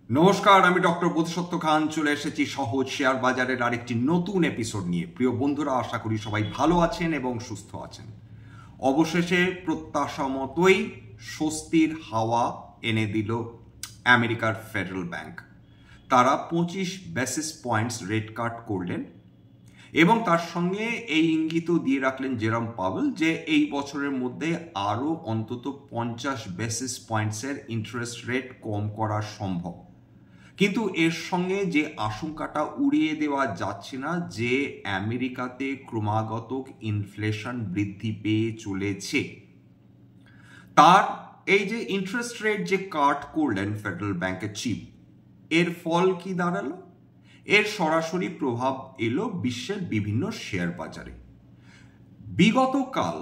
নমস্কার, আমি ডক্টর বোধসত্ত্ব খান চলে এসেছি সহজ শেয়ার বাজারের আরেকটি নতুন এপিসোড নিয়ে। প্রিয় বন্ধুরা, আশা করি সবাই ভালো আছেন এবং সুস্থ আছেন। অবশেষে প্রত্যাশা মতোই স্বস্তির হাওয়া এনে দিল আমেরিকার ফেডারেল ব্যাংক। তারা 25 বেসিস পয়েন্টস রেট কাট করলেন এবং তার সঙ্গে এই ইঙ্গিতও দিয়ে রাখলেন জেরম পাওয়েল যে এই বছরের মধ্যে আরও অন্তত 50 বেসিস পয়েন্টসের ইন্টারেস্ট রেট কম করা সম্ভব। কিন্তু এর সঙ্গে যে আশঙ্কাটা উড়িয়ে দেওয়া যাচ্ছে না যে আমেরিকাতে ক্রমাগত ইনফ্লেশন বৃদ্ধি পেয়ে চলেছে, তার এই যে ইন্টারেস্ট রেট যে কাট করলেন ফেডারেল ব্যাংকের চিফ, এর ফল কি দাঁড়ালো? এর সরাসরি প্রভাব এলো বিশ্বের বিভিন্ন শেয়ার বাজারে। বিগত কাল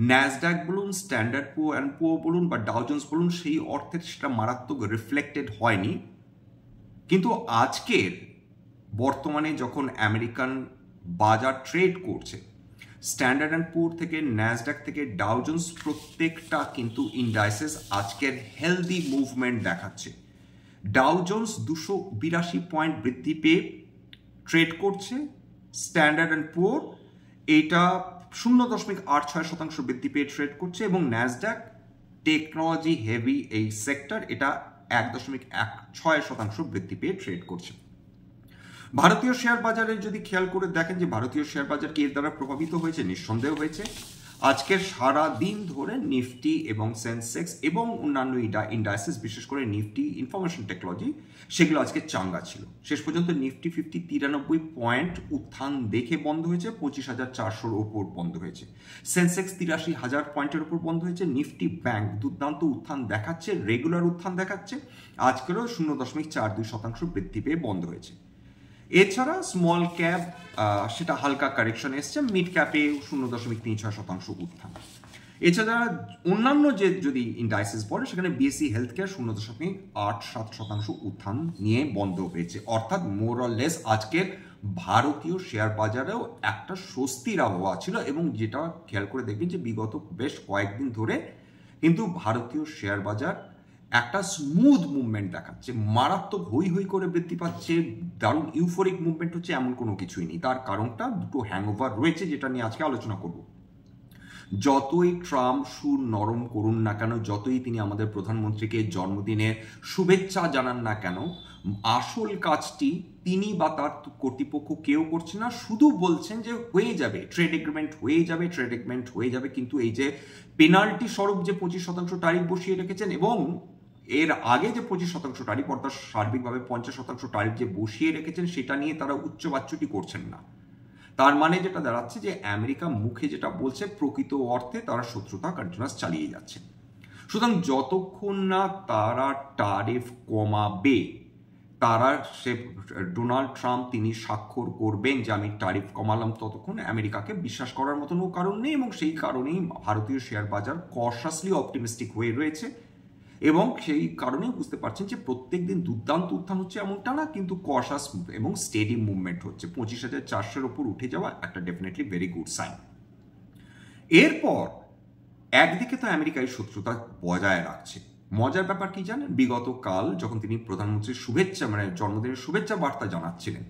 ন্যাসড্যাক বলুন, স্ট্যান্ডার্ড অ্যান্ড পুয়ার বলুন বা ডাও জোন্স বলুন, সেই অর্থে সেটা মারাত্মক রিফ্লেক্টেড হয়নি। কিন্তু আজকের বর্তমানে যখন আমেরিকান বাজার ট্রেড করছে, স্ট্যান্ডার্ড অ্যান্ড পুর থেকে ন্যাসড্যাক থেকে ডাও জোন্স প্রত্যেকটা কিন্তু ইন্ডাইসেস আজকের হেলদি মুভমেন্ট দেখাচ্ছে। ডাও জোন্স 282 পয়েন্ট বৃদ্ধি পেয়ে ট্রেড করছে, স্ট্যান্ডার্ড অ্যান্ড পুর এটা 0.86% বৃদ্ধি পেয়ে ট্রেড করছে এবং ন্যাসড্যাক টেকনোলজি হেভি এই সেক্টর এটা 1.16% বৃদ্ধি পেয়ে ট্রেড করছে। ভারতীয় শেয়ার বাজারে যদি খেয়াল করে দেখেন যে ভারতীয় শেয়ার বাজার কি এর দ্বারা প্রভাবিত হয়েছে, নিঃসন্দেহ হয়েছে। আজকের সারা দিন ধরে নিফটি এবং সেন্সেক্স এবং অন্যান্য ইন্ডাইসেস, বিশেষ করে নিফটি ইনফরমেশন টেকনোলজি, সেগুলো আজকে চাঙ্গা ছিল। শেষ পর্যন্ত নিফটি 93 পয়েন্ট উত্থান দেখে বন্ধ হয়েছে, 25,400 ওপর বন্ধ হয়েছে। সেন্সেক্স 83,000 পয়েন্টের উপর বন্ধ হয়েছে। নিফটি ব্যাংক দুর্দান্ত উত্থান দেখাচ্ছে, রেগুলার উত্থান দেখাচ্ছে, আজকেরও 0.42% বৃদ্ধি পেয়ে বন্ধ হয়েছে। এছাড়া স্মল ক্যাপ সেটা হালকা কারেকশন এসছে, মিড ক্যাপে 0.36% উত্থান। এছাড়া অন্যান্য যে যদি ইন্ডাইসেস পড়ে সেখানে বিএসসি হেলথ কেয়ার 0.87% উত্থান নিয়ে বন্ধ হয়েছে। অর্থাৎ মোর অর লেস আজকের ভারতীয় শেয়ার বাজারেও একটা স্বস্তির আবহাওয়া ছিল এবং যেটা খেয়াল করে দেখবেন যে বিগত বেশ কয়েকদিন ধরে কিন্তু ভারতীয় শেয়ার বাজার একটা স্মুথ মুভমেন্ট দেখাচ্ছে, মারাত্মক হই হই করে বৃদ্ধি পাচ্ছে, দারুণ ইউফোরিক মুভমেন্ট হচ্ছে, এমন কোনো কিছুই নেই। তার কারণটা দুটো হ্যাংওভার রয়েছে, যেটা নিয়ে আজকে আলোচনা করব। যতই ট্রাম্প সুর নরম করুন না কেন, যতই তিনি আমাদের প্রধানমন্ত্রীকে জন্মদিনে শুভেচ্ছা জানান না কেন, আসল কাজটি তিনি বা তার কর্তৃপক্ষ কেউ করছে না। শুধু বলছেন যে হয়ে যাবে, ট্রেড এগ্রিমেন্ট হয়ে যাবে, ট্রেড এগ্রিমেন্ট হয়ে যাবে। কিন্তু এই যে পেনাল্টি স্বরূপ যে 25% ট্যারিফ বসিয়ে রেখেছেন এবং এর আগে যে 25% ট্যারিফ, অর্থাৎ সার্বিকভাবে 50% ট্যারিফ যে বসিয়ে রেখেছেন, সেটা নিয়ে তারা উচ্চবাচ্যটি করছেন না। তার মানে যেটা দাঁড়াচ্ছে যে আমেরিকা মুখে যেটা বলছে, প্রকৃত অর্থে তারা শত্রুতা কন্টিনিউয়াস চালিয়ে যাচ্ছে। সুতরাং যতক্ষণ না তারা ট্যারিফ কমাবে, তারা সে ডোনাল্ড ট্রাম্প তিনি স্বাক্ষর করবেন যে আমি ট্যারিফ কমালাম, ততক্ষণ আমেরিকাকে বিশ্বাস করার মতন কারণ নেই। এবং সেই কারণেই ভারতীয় শেয়ার বাজার কশাসলি অপটিমিস্টিক হয়ে রয়েছে এবং সেই কারণেই বুঝতে পারছেন যে প্রত্যেক দিন দুর্দান্ত উত্থান হচ্ছে এমনটা না, কিন্তু কশাস এবং স্টেডি মুভমেন্ট হচ্ছে। 25,400 ওপর উঠে যাওয়া একটা ডেফিনেটলি ভেরি গুড সাইন। এরপর একদিকে তো আমেরিকায় শত্রুতা বজায় রাখছে। মজার ব্যাপার কি জানেন, বিগত কাল যখন তিনি প্রধানমন্ত্রীর শুভেচ্ছা মানে জন্মদিনের শুভেচ্ছা বার্তা জানাচ্ছিলেন,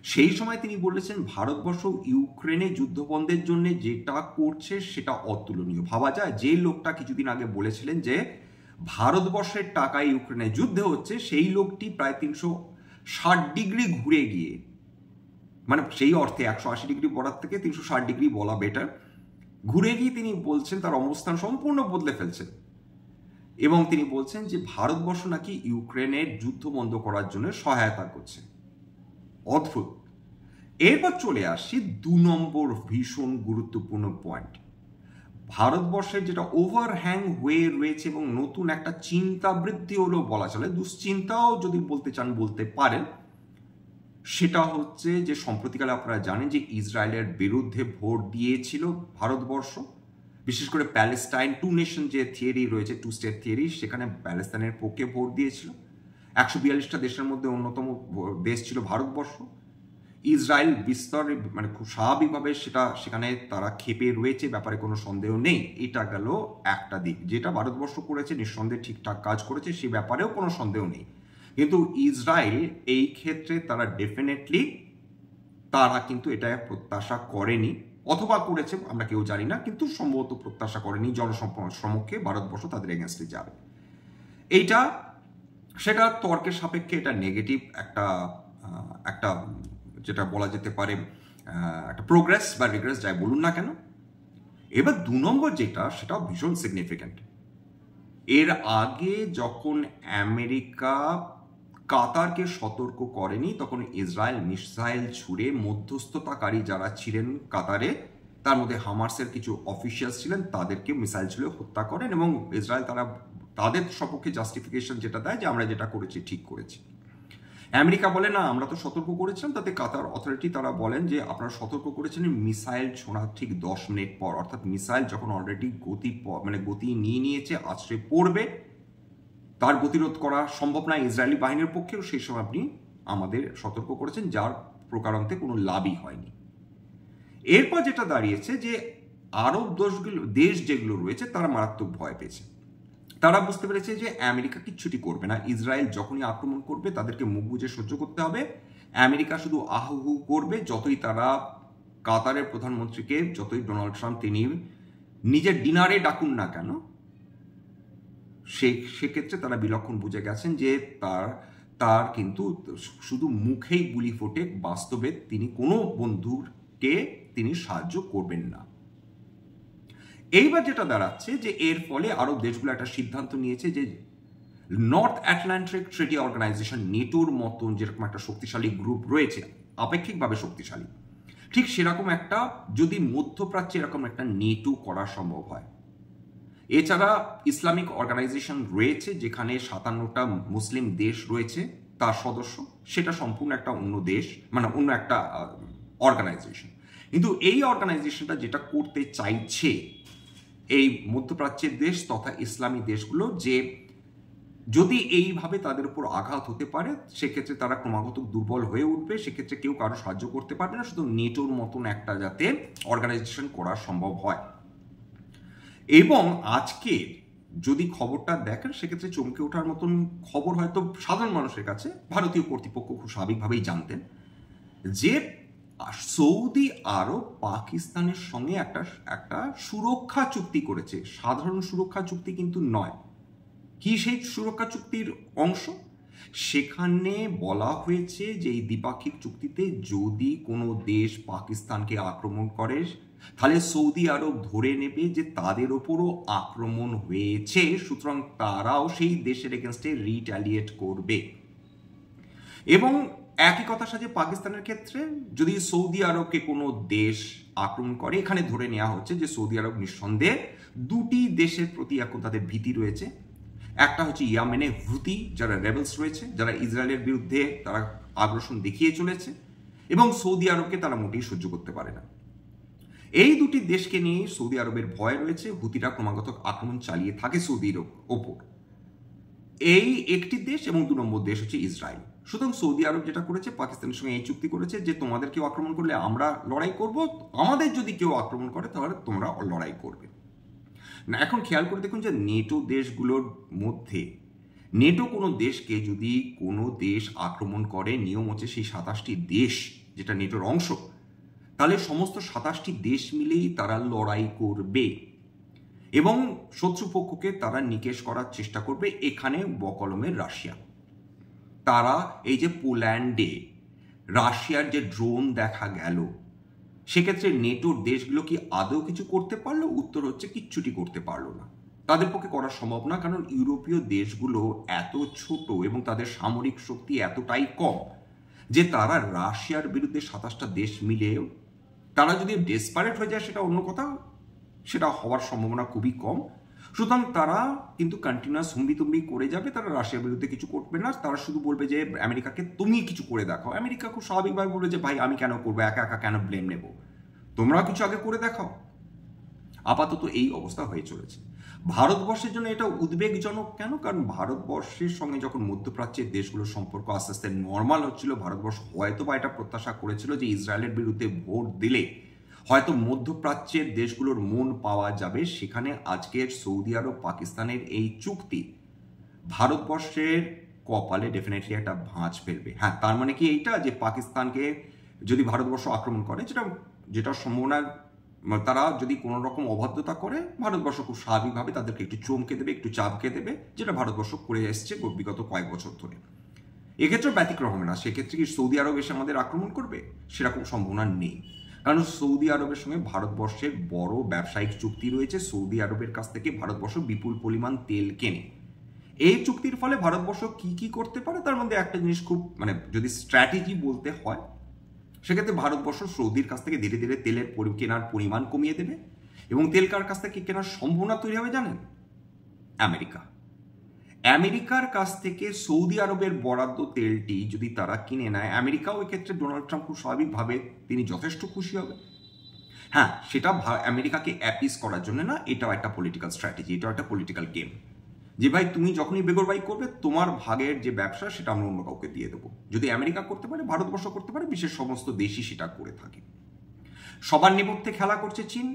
সেই সময় তিনি বলেছেন ভারতবর্ষ ইউক্রেনে যুদ্ধবন্ধের জন্য যেটা করছে সেটা অতুলনীয়। ভাবা যায় যে লোকটা কিছুদিন আগে বলেছিলেন যে ভারতবর্ষের টাকায় ইউক্রেনে যুদ্ধ হচ্ছে, সেই লোকটি প্রায় 360 ডিগ্রি ঘুরে গিয়ে, মানে সেই অর্থে 180 ডিগ্রি বলার থেকে 360 ডিগ্রি বলা বেটার, ঘুরে গিয়ে তিনি বলছেন তার অবস্থান সম্পূর্ণ বদলে ফেলছেন এবং তিনি বলছেন যে ভারতবর্ষ নাকি ইউক্রেনের যুদ্ধ বন্ধ করার জন্য সহায়তা করছে। অদ্ভুত। এরপর চলে আসছি 2 নম্বর ভীষণ গুরুত্বপূর্ণ পয়েন্ট। ভারতবর্ষের যেটা ওভারহ্যাং হয়ে রয়েছে এবং নতুন একটা চিন্তা বৃদ্ধি হলেও বলা চলে, দুশ্চিন্তাও যদি বলতে চান বলতে পারেন, সেটা হচ্ছে যে সম্প্রতিকালে আপনারা জানেন যে ইসরায়েলের বিরুদ্ধে ভোট দিয়েছিল ভারতবর্ষ, বিশেষ করে প্যালেস্টাইন 2 নেশন যে থিওরি রয়েছে, 2 স্টেট থিওরি, সেখানে প্যালেস্তাইনের পক্ষে ভোট দিয়েছিল। 142টা দেশের মধ্যে অন্যতম দেশ ছিল ভারতবর্ষ। ইসরায়েল বিস্তর মানে খুব স্বাভাবিকভাবে সেখানে তারা ক্ষেপে রয়েছে, ব্যাপারে কোনো সন্দেহ নেই। এটা গেল একটা দিক। যেটা ভারতবর্ষ করেছে নিঃসন্দেহে ঠিকঠাক কাজ করেছে, সে ব্যাপারেও কোনো সন্দেহ নেই। কিন্তু ইসরায়েল এই ক্ষেত্রে তারা ডেফিনেটলি তারা কিন্তু এটা প্রত্যাশা করেনি, অথবা করেছে আমরা কেউ জানি না, কিন্তু সম্ভবত প্রত্যাশা করেনি জনসমক্ষে ভারতবর্ষ তাদের এগেনস্টে যাবে। এইটা সেটা তর্কের সাপেক্ষে এটা নেগেটিভ একটা একটা যেটা বলা যেতে পারে একটা প্রোগ্রেস বা রিগ্রেস যাই বলুন না কেন। এবার 2 নম্বর যেটা, সেটাও ভীষণ সিগনিফিক্যান্ট। এর আগে যখন আমেরিকা কাতারকে সতর্ক করেনি, তখন ইসরায়েল মিসাইল ছুড়ে মধ্যস্থতাকারী যারা ছিলেন কাতারে, তার মধ্যে হামাসের কিছু অফিসিয়ালস ছিলেন, তাদেরকে মিসাইল ছুড়ে হত্যা করেন। এবং ইসরায়েল তাদের সপক্ষে জাস্টিফিকেশন যেটা দেয় যে আমরা যেটা করেছি ঠিক করেছি। আমেরিকা বলে না, আমরা তো সতর্ক করেছিলাম। তাতে কাতার অথরিটি তারা বলেন যে আপনারা সতর্ক করেছিলেন মিসাইল ছোড়ার ঠিক 10 মিনিট পর, অর্থাৎ মিসাইল যখন অলরেডি গতি নিয়ে নিয়েছে, আছড়ে পড়বে, তার গতিরোধ করা সম্ভব না ইসরায়েলি বাহিনীর পক্ষেও, সেই সময় আপনি আমাদের সতর্ক করেছেন, যার প্রকারান্তে কোনো লাভই হয়নি। এরপর যেটা দাঁড়িয়েছে যে আরব দেশ যেগুলো রয়েছে তারা মারাত্মক ভয় পেয়েছে। তারা বুঝতে পেরেছে যে আমেরিকা কিচ্ছুটি করবে না, ইসরায়েল যখনই আক্রমণ করবে তাদেরকে মুখ বুজে সহ্য করতে হবে। আমেরিকা শুধু আহু করবে, যতই তারা কাতারের প্রধানমন্ত্রীকে, যতই ডোনাল্ড ট্রাম্প তিনি নিজের ডিনারে ডাকুন না কেন, সেক্ষেত্রে তারা বিলক্ষণ বুঝে গেছেন যে তার কিন্তু শুধু মুখেই গুলি ফোটে, বাস্তবে তিনি কোনো বন্ধুকে তিনি সাহায্য করবেন না। এইবার যেটা দাঁড়াচ্ছে যে এর ফলে আরব দেশগুলো একটা সিদ্ধান্ত নিয়েছে যে নর্থ আটলান্টিক ট্রিটি অর্গানাইজেশন, নেটোর মতন যেরকম একটা শক্তিশালী গ্রুপ রয়েছে, আপেক্ষিকভাবে শক্তিশালী, ঠিক সেরকম একটা যদি মধ্যপ্রাচ্যে এরকম একটা নেটো করা সম্ভব হয়। এছাড়া ইসলামিক অর্গানাইজেশন রয়েছে যেখানে 57টা মুসলিম দেশ রয়েছে তার সদস্য, সেটা সম্পূর্ণ একটা অন্য দেশ, মানে অন্য একটা অর্গানাইজেশন। কিন্তু এই অর্গানাইজেশনটা যেটা করতে চাইছে এই মধ্যপ্রাচ্যের দেশ তথা ইসলামী দেশগুলো, যে যদি এইভাবে তাদের উপর আঘাত হতে পারে সেক্ষেত্রে তারা ক্রমাগত দুর্বল হয়ে উঠবে, সেক্ষেত্রে কেউ কারো সাহায্য করতে পারবে না, শুধু নেটোর মতন একটা যাতে অর্গানাইজেশন করা সম্ভব হয়। এবং আজকে যদি খবরটা দেখেন সেক্ষেত্রে চমকে ওঠার মতন খবর হয়তো সাধারণ মানুষের কাছে, ভারতীয় কর্তৃপক্ষ খুব স্বাভাবিকভাবেই জানতেন যে সৌদি আরব পাকিস্তানের সঙ্গে একটা সুরক্ষা চুক্তি করেছে। সাধারণ সুরক্ষা চুক্তি কিন্তু নয়। কি সেই সুরক্ষা চুক্তির অংশ? সেখানে বলা হয়েছে যে এই দ্বিপাক্ষিক চুক্তিতে যদি কোনো দেশ পাকিস্তানকে আক্রমণ করে তাহলে সৌদি আরব ধরে নেবে যে তাদের ওপরও আক্রমণ হয়েছে, সুতরাং তারাও সেই দেশের এগেনস্টে রিট্যালিয়েট করবে। এবং একই কথার সাথে পাকিস্তানের ক্ষেত্রে যদি সৌদি আরবকে কোনো দেশ আক্রমণ করে, এখানে ধরে নেওয়া হচ্ছে যে সৌদি আরব নিঃসন্দেহে 2টি দেশের প্রতি এখন তাদের ভীতি রয়েছে। একটা হচ্ছে ইয়ামেনে হুতি যারা রেবেলস রয়েছে, যারা ইসরায়েলের বিরুদ্ধে তারা আগ্রাসন দেখিয়ে চলেছে, এবং সৌদি আরবকে তারা মোটেই সহ্য করতে পারে না। এই 2টি দেশকে নিয়ে সৌদি আরবের ভয় রয়েছে। হুতিরা ক্রমাগত আক্রমণ চালিয়ে থাকে সৌদির ওপর। এই একটি দেশ, এবং 2 নম্বর দেশ হচ্ছে ইসরায়েল। সুতরাং সৌদি আরব যেটা করেছে, পাকিস্তানের সঙ্গে এই চুক্তি করেছে যে তোমাদের কেউ আক্রমণ করলে আমরা লড়াই করব, আমাদের যদি কেউ আক্রমণ করে তাহলে তোমরা লড়াই করবে না। এখন খেয়াল করে দেখুন যে নেটো দেশগুলোর মধ্যে নেটো কোনো দেশকে যদি কোনো দেশ আক্রমণ করে, নিয়ম হচ্ছে সেই 27টি দেশ যেটা নেটোর অংশ, তাহলে সমস্ত 27টি দেশ মিলেই তারা লড়াই করবে এবং শত্রুপক্ষকে তারা নিকেশ করার চেষ্টা করবে। এখানে বকলমের রাশিয়া, তারা এই যে পোল্যান্ডে রাশিয়ার যে ড্রোন দেখা গেল, সেক্ষেত্রে নেটোর দেশগুলো কি আদৌ কিছু করতে পারলো? উত্তর হচ্ছে কিচ্ছুটি করতে পারলো না, তাদের পক্ষে করা সম্ভব না। কারণ ইউরোপীয় দেশগুলো এত ছোট এবং তাদের সামরিক শক্তি এতটাই কম যে তারা রাশিয়ার বিরুদ্ধে 27টা দেশ মিলেও তারা যদি ডেসপারেট হয়ে যায় সেটা অন্য কথা, সেটা হওয়ার সম্ভাবনা খুবই কম। সুতরাং তারা কিন্তু কন্টিনিউয়াস হুম্বিতুম্বি করে যাবে, তারা রাশিয়ার বিরুদ্ধে কিছু করবে না। তারা শুধু বলবে যে আমেরিকাকে তুমি কিছু করে দেখাও। আমেরিকা খুব স্বাভাবিকভাবে বলবে যে ভাই আমি কেন করবো, একা একা কেন ব্লেম নেব, তোমরা কিছু আগে করে দেখাও। আপাতত এই অবস্থা হয়ে চলেছে। ভারতবর্ষের জন্য এটা উদ্বেগজনক কেন? কারণ ভারতবর্ষের সঙ্গে যখন মধ্যপ্রাচ্যের দেশগুলোর সম্পর্ক আস্তে আস্তে নর্মাল হচ্ছিল, ভারতবর্ষ হয়তো বা এটা প্রত্যাশা করেছিল যে ইসরায়েলের বিরুদ্ধে ভোট দিলে হয়তো মধ্যপ্রাচ্যের দেশগুলোর মন পাওয়া যাবে। সেখানে আজকের সৌদি আরব পাকিস্তানের এই চুক্তি ভারতবর্ষের কপালে ডেফিনেটলি একটা ভাঁজ ফেলবে। হ্যাঁ, তার মানে কি এইটা যে পাকিস্তানকে যদি ভারতবর্ষ আক্রমণ করে, যেটা সম্ভাবনা, তারা যদি কোনো রকম অবাধ্যতা করে, ভারতবর্ষ খুব স্বাভাবিকভাবে তাদেরকে একটু চমকে দেবে, একটু চাপকে দেবে, যেটা ভারতবর্ষ করে এসছে বিগত কয়েক বছর ধরে। এক্ষেত্রেও ব্যতিক্রম হবে না। সেক্ষেত্রে কি সৌদি আরব এসে আমাদের আক্রমণ করবে? সেরকম সম্ভাবনা নেই, কারণ সৌদি আরবের সঙ্গে ভারতবর্ষের বড় ব্যবসায়িক চুক্তি রয়েছে। সৌদি আরবের কাছ থেকে ভারতবর্ষ বিপুল পরিমাণ তেল কেনে। এই চুক্তির ফলে ভারতবর্ষ কি কি করতে পারে, তার মধ্যে একটা জিনিস খুব যদি স্ট্র্যাটেজি বলতে হয়, সেক্ষেত্রে ভারতবর্ষ সৌদির কাছ থেকে ধীরে ধীরে তেলের কেনার পরিমাণ কমিয়ে দেবে। এবং তেল কার কাছ থেকে কেনার সম্ভাবনা তৈরি হবে জানেন? আমেরিকার কাছ থেকে সৌদি আরবের বরাদ্দ তেলটি যদি তারা কিনে নেয়, আমেরিকাও এক্ষেত্রে ডোনাল্ড ট্রাম্প খুব স্বাভাবিকভাবে তিনি যথেষ্ট খুশি হবে। হ্যাঁ, সেটা আমেরিকাকে অ্যাপিস করার জন্য না, এটাও একটা পলিটিক্যাল স্ট্র্যাটেজি, এটাও একটা পলিটিক্যাল গেম, যে ভাই তুমি যখনই বেগরবাই করবে, তোমার ভাগের যে ব্যবসা সেটা আমরা অন্য কাউকে দিয়ে দেবো। যদি আমেরিকা করতে পারে, ভারতবর্ষ করতে পারে, বিশ্বের সমস্ত দেশই সেটা করে থাকে। সবার নেপথ্যে খেলা করছে চীন।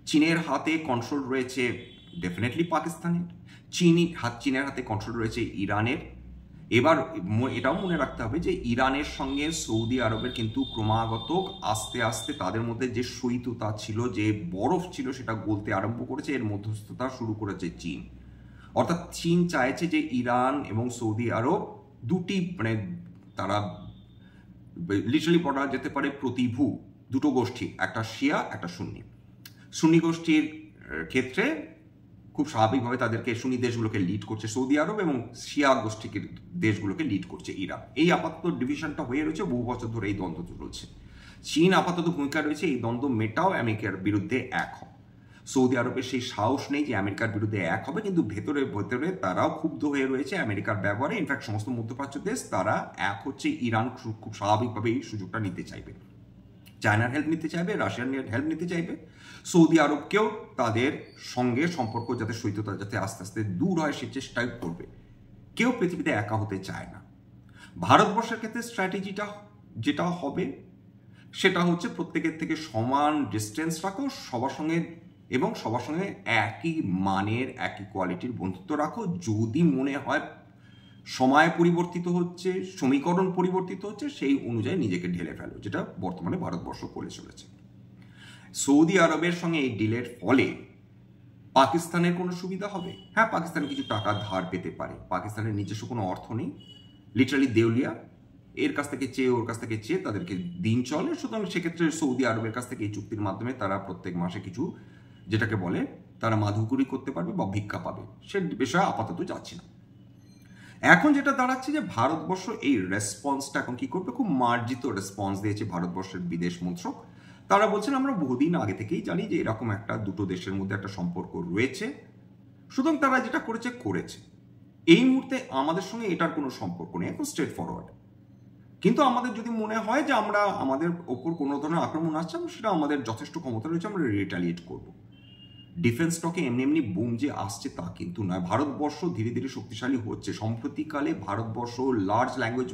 চীনের হাতে কন্ট্রোল রয়েছে ডেফিনেটলি পাকিস্তানের, চীনের হাতে কন্ট্রোল রয়েছে ইরানের। এবার এটাও মনে রাখতে হবে যে ইরানের সঙ্গে সৌদি আরবের কিন্তু ক্রমাগত আস্তে আস্তে তাদের মধ্যে যে শৈত্যতা ছিল, যে বরফ ছিল, সেটা গলতে আরম্ভ করেছে। এর মধ্যস্থতা শুরু করেছে চীন। অর্থাৎ চীন চাইছে যে ইরান এবং সৌদি আরব দুটি তারা লিটারালি বলা যেতে পারে প্রতিভূ, দুটো গোষ্ঠী, একটা শিয়া একটা সুন্নি। সুন্নি গোষ্ঠীর ক্ষেত্রে খুব স্বাভাবিকভাবে তাদেরকে সুন্নি দেশগুলোকে লিড করছে সৌদি আরব, এবং শিয়া গোষ্ঠীকে দেশগুলোকে লিড করছে ইরান। এই আপাতত ডিভিশনটা হয়ে রয়েছে, বহু বছর ধরে এই দ্বন্দ্ব চলছে। চীন আপাতত ভূমিকা রয়েছে এই দ্বন্দ্ব মেটাও, আমেরিকার বিরুদ্ধে এক হয়। সৌদি আরবের সেই সাহস নেই যে আমেরিকার বিরুদ্ধে এক হবে, কিন্তু ভেতরে ভেতরে তারাও ক্ষুব্ধ হয়ে রয়েছে আমেরিকার ব্যবহারে। ইনফ্যাক্ট সমস্ত মধ্যপ্রাচ্য দেশ তারা এক হচ্ছে। ইরান খুব স্বাভাবিকভাবে এই সুযোগটা নিতে চাইবে, চায়নার হেল্প নিতে চাইবে, রাশিয়ার হেল্প নিতে চাইবে। সৌদি আরবকেও তাদের সঙ্গে সম্পর্ক যাতে শৈত্যতা যাতে আস্তে আস্তে দূর হয় সে চেষ্টাই করবে। কেউ পৃথিবীতে একা হতে চায় না। ভারতবর্ষের ক্ষেত্রে স্ট্র্যাটেজিটা যেটা হবে সেটা হচ্ছে প্রত্যেকের থেকে সমান ডিস্টেন্স রাখো সবার সঙ্গে, এবং সবার সঙ্গে একই মানের একই কোয়ালিটির বন্ধুত্ব রাখো। যদি মনে হয় সময় পরিবর্তিত হচ্ছে, সমীকরণ পরিবর্তিত হচ্ছে, সেই অনুযায়ী নিজেকে ঢেলে ফেলো, যেটা বর্তমানে ভারতবর্ষ করে চলেছে। সৌদি আরবের সঙ্গে এই ডিলের ফলে পাকিস্তানের কোনো সুবিধা হবে? হ্যাঁ, পাকিস্তান কিছু টাকা ধার পেতে পারে। পাকিস্তানের নিজস্ব কোনো অর্থ নেই, লিটারালি দেউলিয়া। এর কাছ থেকে চেয়ে ওর কাছ থেকে চেয়ে তাদেরকে দিন চলে। সুতরাং সেক্ষেত্রে সৌদি আরবের কাছ থেকে এই চুক্তির মাধ্যমে তারা প্রত্যেক মাসে কিছু, যেটাকে বলে তারা মাধুকরি করতে পারবে বা ভিক্ষা পাবে, সে বিষয়ে আপাতত যাচ্ছে না। এখন যেটা দাঁড়াচ্ছে যে ভারতবর্ষ এই রেসপন্সটা এখন কি করবে, খুব মার্জিত রেসপন্স দিয়েছে ভারতবর্ষের বিদেশ মন্ত্রক। তারা বলছেন আমরা বহুদিন আগে থেকেই জানি যে এরকম একটা দুটো দেশের মধ্যে একটা সম্পর্ক রয়েছে, সুতরাং তারা যেটা করেছে। এই মুহূর্তে আমাদের সঙ্গে এটার কোনো সম্পর্ক নেই, এখন স্ট্রেট ফরওয়ার্ড। কিন্তু আমাদের যদি মনে হয় যে আমরা আমাদের ওপর কোনো ধরনের আক্রমণ আসছে, সেটা আমাদের যথেষ্ট ক্ষমতা রয়েছে, আমরা রিটালিয়েট করব। ডিফেন্স স্টকে এমনি এমনি বুম যে আসছে তা কিন্তু নয়। ভারতবর্ষ ধীরে ধীরে শক্তিশালী হচ্ছে। সম্প্রতিকালে Bharatvarsha large language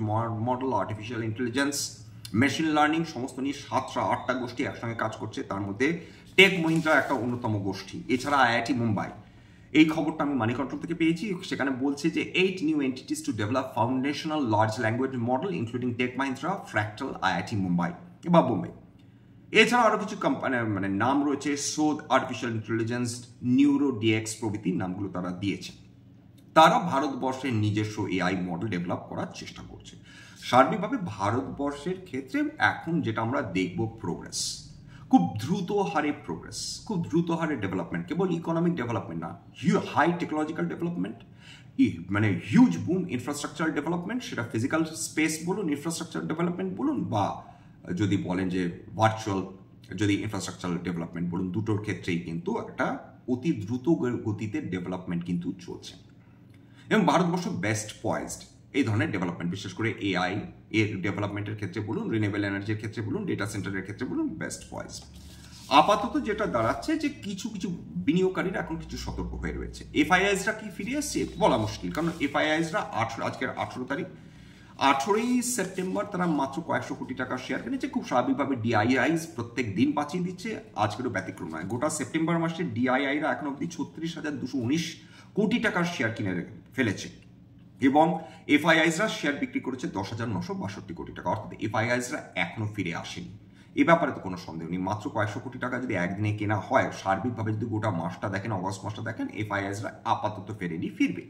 model, artificial intelligence, machine learning সমস্ত নিয়ে 7-8টা গোষ্ঠী একসঙ্গে কাজ করছে। তার মধ্যে টেক মহিন্দ্রা একটা অন্যতম গোষ্ঠী। এছাড়া আইআইটি মুম্বাই, এই খবরটা আমি মানি কন্ট্রোল থেকে পেয়েছি, সেখানে বলছে যে 8 new entities to develop foundational large language model including Tech Mahindra, Fractal, IIT Mumbai বা বোম্বে। এছাড়া আরো কিছু কোম্পানি নাম রয়েছে, সোদ আর্টিফিশিয়াল ইন্টেলিজেন্স, নিউরো ডিএক্স প্রভৃতির নামগুলো তারা দিয়েছে। তারা ভারতবর্ষের নিজস্ব এআই মডেল ডেভেলপ করার চেষ্টা করছে। সার্বিকভাবে ভারতবর্ষের ক্ষেত্রে এখন যেটা আমরা দেখব প্রোগ্রেস, খুব দ্রুত হারে প্রোগ্রেস, খুব দ্রুত হারে ডেভেলপমেন্ট, কেবল ইকোনমিক ডেভেলপমেন্ট না, high technological development, huge boom infrastructure development, সেটা ফিজিক্যাল স্পেস বলুন, ইনফ্রাস্ট্রাকচার ডেভেলপমেন্ট বলুন, বা যদি বলেন যে ভার্চুয়াল যদি ইনফ্রাস্ট্রাকচার ডেভেলপমেন্ট বলুন, দুটোর ক্ষেত্রেই কিন্তু একটা অতি দ্রুত গতিতে ডেভেলপমেন্ট কিন্তু চলছে। এবং ভারতবর্ষ বেস্ট পয়েজড এই ধরনের ডেভেলপমেন্ট, বিশেষ করে এআই এর ডেভেলপমেন্টের ক্ষেত্রে বলুন, রিনিউয়েবল এনার্জির ক্ষেত্রে বলুন, ডেটা সেন্টারের ক্ষেত্রে বলুন, বেস্ট পয়েজড। আপাতত যেটা দাঁড়াচ্ছে যে কিছু কিছু বিনিয়োগকারীরা এখন কিছু সতর্ক হয়ে রয়েছে। এফআইআইসরা কি ফিরে আসছে বলা মুশকিল, কারণ এফআইআইসরা আজকের 18 তারিখ, 18ই সেপ্টেম্বর তারা মাত্র কয়েকশো কোটি টাকার শেয়ার কিনেছে। খুব স্বাভাবিকভাবে ডিআইআইস প্রত্যেক দিন বাঁচিয়ে দিচ্ছে, আজকেরও ব্যতিক্রম নয়। গোটা সেপ্টেম্বর মাসে ডিআইআইরা এখন অব্দি 36,219 কোটি টাকার শেয়ার কিনে ফেলেছে। এবং এফআইআইসরা শেয়ার বিক্রি করেছে 10,962 কোটি টাকা, অর্থাৎ এফআইআইসরা এখনো ফিরে আসেনি। এ ব্যাপারে তো কোনো সন্দেহ নেই। মাত্র কয়েকশো কোটি টাকা যদি একদিনে কেনা হয়, সার্বিকভাবে যদি গোটা মাসটা দেখেন, অগস্ট মাসটা দেখেন, এফআইআইসরা আপাতত ফেরেনি, ফিরবে,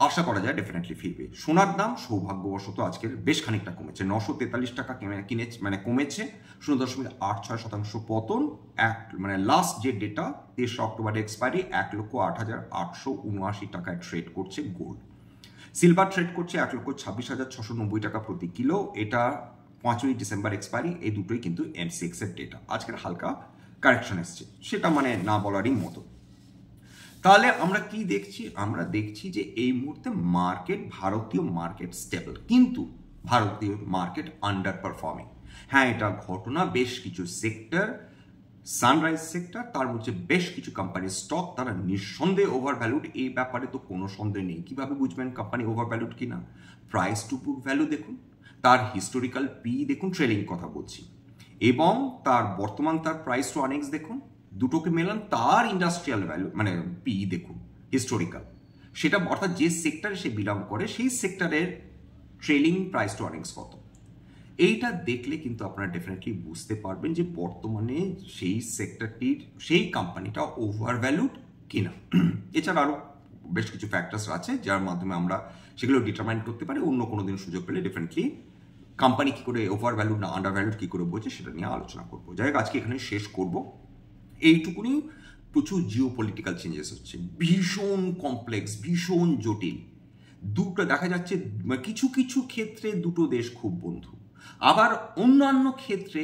আশা করা যায় ডেফিনেটলি ফিরবে। সোনার দাম সৌভাগ্যবশত আজকের বেশ খানিকটা কমেছে, 943 টাকা কিনেছে, মানে কমেছে 0.86% পতন। লাস্ট যে ডেটা 23 অক্টোবরে এক্সপায়ারি, 1,08,879 টাকায় ট্রেড করছে গোল্ড। সিলভার ট্রেড করছে 1,26,690 টাকা প্রতি কিলো, এটা 5ই ডিসেম্বর এক্সপায়ারি। এই দুটোই কিন্তু এমসিএক্স এর ডেটা। আজকের হালকা কারেকশন এসছে, সেটা মানে না বলারই মতো। তাহলে আমরা কি দেখছি? আমরা দেখছি যে এই মুহূর্তে মার্কেট, ভারতীয় মার্কেট স্টেবল, কিন্তু ভারতীয় মার্কেট আন্ডার পারফর্মিং। হ্যাঁ, এটা ঘটনা, বেশ কিছু সেক্টর, সানরাইজ সেক্টর, তার মধ্যে বেশ কিছু কোম্পানির স্টক তারা নিঃসন্দেহে ওভারভ্যালুড। এই ব্যাপারে তো কোনো সন্দেহ নেই। কিভাবে বুঝবেন কোম্পানি ওভারভ্যালুড কিনা? প্রাইস টু বুক ভ্যালু দেখুন, তার হিস্টোরিক্যাল পি দেখুন, ট্রেলিং কথা বলছি, এবং তার বর্তমান তার প্রাইস টু আর্নিংস দেখুন, দুটোকে মেলান, তার ইন্ডাস্ট্রিয়াল ভ্যালু মানে পি দেখুন, হিস্টোরিক্যাল, সেটা অর্থাৎ যে সেক্টরে সে বিলং করে সেই সেক্টরের ট্রেলিং প্রাইস টু আর্নিংস কত। এইটা দেখলে কিন্তু আপনারা ডেফিনেটলি বুঝতে পারবেন যে বর্তমানে সেই সেক্টরটির, সেই কোম্পানিটা ওভারভ্যালুড কিনা। এছাড়া আরও বেশ কিছু ফ্যাক্টরস আছে যার মাধ্যমে আমরা সেগুলো ডিটারমাইন করতে পারি। অন্য কোনো দিন সুযোগ পেলে ডেফিনেটলি কোম্পানি কী করে ওভারভ্যালুড না আন্ডার ভ্যালুড কী করে বোঝে সেটা নিয়ে আলোচনা করবো। যাই হোক, আজকে এখানে শেষ করব। এইটুকুনি, প্রচুর জিও পলিটিক্যাল চেঞ্জেস হচ্ছে, ভীষণ কমপ্লেক্স, ভীষণ জটিল। দুটো দেখা যাচ্ছে কিছু কিছু ক্ষেত্রে দুটো দেশ খুব বন্ধু, আবার অন্যান্য ক্ষেত্রে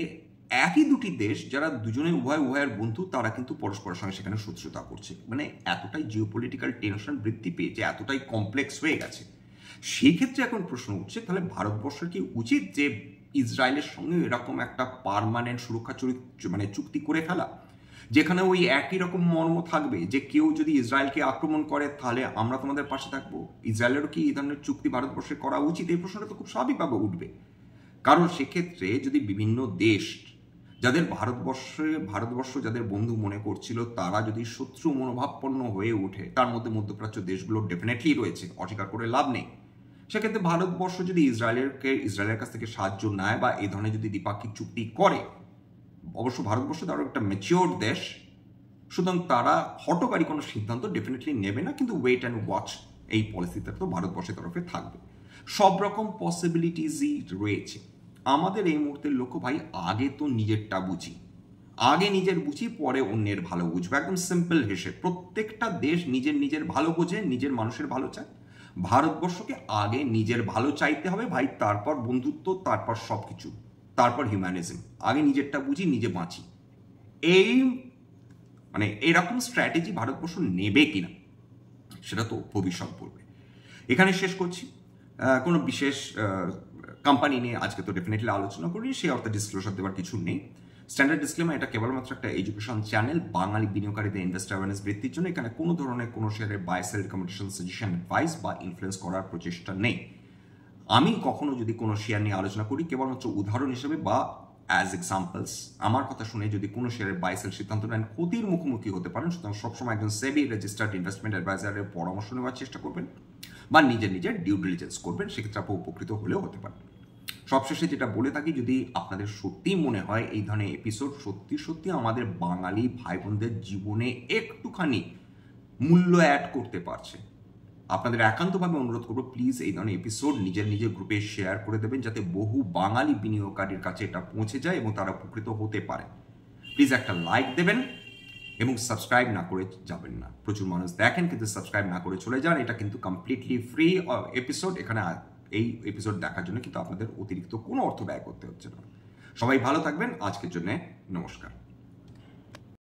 একই দুটি দেশ যারা দুজনে উভয়ের বন্ধু, তারা কিন্তু পরস্পরের সঙ্গে সেখানে শত্রুতা করছে। মানে এতটাই জিও পলিটিক্যাল টেনশন বৃদ্ধি পেয়েছে, এতটাই কমপ্লেক্স হয়ে গেছে। সেই ক্ষেত্রে এখন প্রশ্ন উঠছে, তাহলে ভারতবর্ষের কি উচিত যে ইসরায়েলের সঙ্গে এরকম একটা পার্মানেন্ট সুরক্ষা চুক্তি করে ফেলা, যেখানে ওই একই রকম মর্ম থাকবে যে কেউ যদি ইসরায়েলকে আক্রমণ করে তাহলে আমরা তোমাদের পাশে থাকবো? ইসরায়েলেরও কি এই ধরনের চুক্তি ভারতবর্ষে করা উচিত? এই প্রশ্নটা তো খুব স্বাভাবিকভাবে উঠবে। কারণ সেক্ষেত্রে যদি বিভিন্ন দেশ, যাদের ভারতবর্ষ যাদের বন্ধু মনে করছিল, তারা যদি শত্রু মনোভাবপন্ন হয়ে ওঠে, তার মধ্যে মধ্যপ্রাচ্য দেশগুলো ডেফিনেটলি রয়েছে, অস্বীকার করে লাভ নেই। সেক্ষেত্রে ভারতবর্ষ যদি ইসরায়েলের কাছ থেকে সাহায্য নেয় বা এই ধরনের যদি দ্বিপাক্ষিক চুক্তি করে, অবশ্য ভারতবর্ষ তারও একটা ম্যাচিওর দেশ, সুতরাং তারা হঠকারী কোনো সিদ্ধান্ত ডেফিনেটলি নেবে না, কিন্তু ওয়েট অ্যান্ড ওয়াচ এই পলিসিটা তো ভারতবর্ষের তরফে থাকবে। সব রকম পসিবিলিটিসই রয়েছে। আমাদের এই মুহূর্তের লক্ষ্য, ভাই, আগে তো নিজেরটা বুঝি, আগে নিজের বুঝি, পরে অন্যের ভালো বুঝবো। একদম সিম্পল হিসেবে প্রত্যেকটা দেশ নিজের ভালো বোঝে, নিজের মানুষের ভালো চায়। ভারতবর্ষকে আগে নিজের ভালো চাইতে হবে ভাই, তারপর বন্ধুত্ব, তারপর সব কিছু, তারপর হিউম্যানিজম। আগে নিজেরটা বুঝি, নিজে বাঁচি। এরকম স্ট্র্যাটেজি ভারতবর্ষ নেবে কিনা সেটা তো ভবিষ্যৎ বলবে। এখানে শেষ করছি। কোনো বিশেষ কোম্পানি নিয়ে আজকে তো ডেফিনেটলি আলোচনা করি, সেই অর্থে ডিসক্লোজার দেওয়ার কিছু নেই। স্ট্যান্ডার্ড ডিসক্লেমার, এটা কেবলমাত্র একটা এডুকেশন চ্যানেল, বাঙালি বিনিয়োগকারীদের ইনভেস্টর অ্যাওয়ারনেস বৃদ্ধির জন্য। এখানে কোনো ধরনের কোনো শেয়ারের buy sell recommendation, suggestion, advice বা ইনফ্লুয়েন্স করার প্রচেষ্টা নেই। আমি কখনো যদি কোনো শেয়ার নিয়ে আলোচনা করি, কেবলমাত্র উদাহরণ হিসেবে বা অ্যাজ এক্সাম্পলস, আমার কথা শুনে যদি কোনো শেয়ারের বাই সেল সিদ্ধান্ত নেন, ক্ষতির মুখোমুখি হতে পারেন। সুতরাং সবসময় একজন সেবি রেজিস্টার্ড ইনভেস্টমেন্ট অ্যাডভাইজারের পরামর্শ নেওয়ার চেষ্টা করবেন বা নিজের ডিউ ডিলিজেন্স করবেন, সেক্ষেত্রে আপনি উপকৃত হলেও হতে পারেন। সবশেষে যেটা বলে থাকি, যদি আপনাদের সত্যিই মনে হয় এই ধরনের এপিসোড সত্যি আমাদের বাঙালি ভাই বোনদের জীবনে একটুখানি মূল্য অ্যাড করতে পারছে, আপনাদের একান্তভাবে অনুরোধ করবো, প্লিজ এই ধরনের এপিসোড নিজের গ্রুপে শেয়ার করে দেবেন, যাতে বহু বাঙালি বিনিয়োগকারীর কাছে এটা পৌঁছে যায় এবং তারা উপকৃত হতে পারে। প্লিজ একটা লাইক দেবেন এবং সাবস্ক্রাইব না করে যাবেন না। প্রচুর মানুষ দেখেন কিন্তু সাবস্ক্রাইব না করে চলে যান। এটা কিন্তু কমপ্লিটলি ফ্রি এপিসোড। এখানে এই এপিসোড দেখার জন্য কিন্তু আপনাদের অতিরিক্ত কোনো অর্থ ব্যয় করতে হচ্ছে না। সবাই ভালো থাকবেন। আজকের জন্য নমস্কার।